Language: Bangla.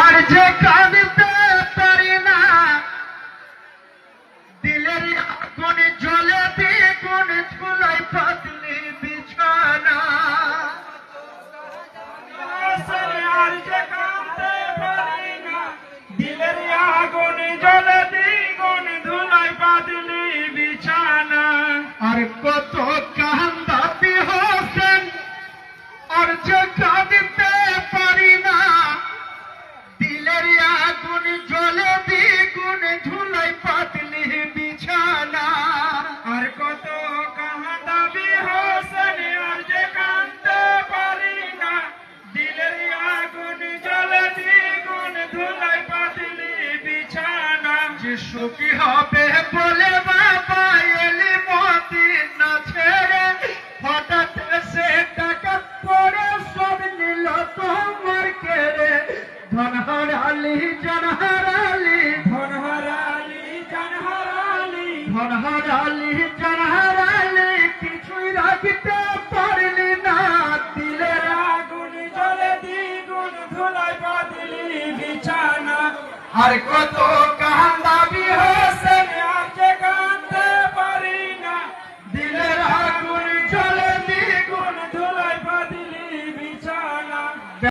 আর যে কাঁদতে পারি না দিলের আগুন জ্বলে দ্বিগুণ ধুলাই পাতলি বিছানা। আর যে কাঁদতে পারি না দিলের আগুন জ্বলে দ্বিগুণ ধুলাই পাতলি বিছানা। আর কত কান্দাবি হোসেন আর যে কাঁদতে পারি না দিলের আগুন জ্বলে দ্বিগুণ ধুলাই পাতলি বিছানা। আর কত কাঁদাবি হোসেন আর যে কাঁদতে পারি না দিলের আগুন জ্বলে দ্বিগুণ ধুলাই পাতলি বিছানা। যে সুখী হবে বলে বাবা এলি মদিনা ছেড়ে হঠাৎ সে টাকা পরে সব নিল তোমার কেড়ে। ধন হারালি জান হারালি ধন হারালি জান হারালি ধন হারালি জান হারালি কিছুই রাখতে পারলি না দিলের আগুন জ্বলে দ্বিগুণ ধুলাই পাতলি বিছানা। আর কত কান্দাবি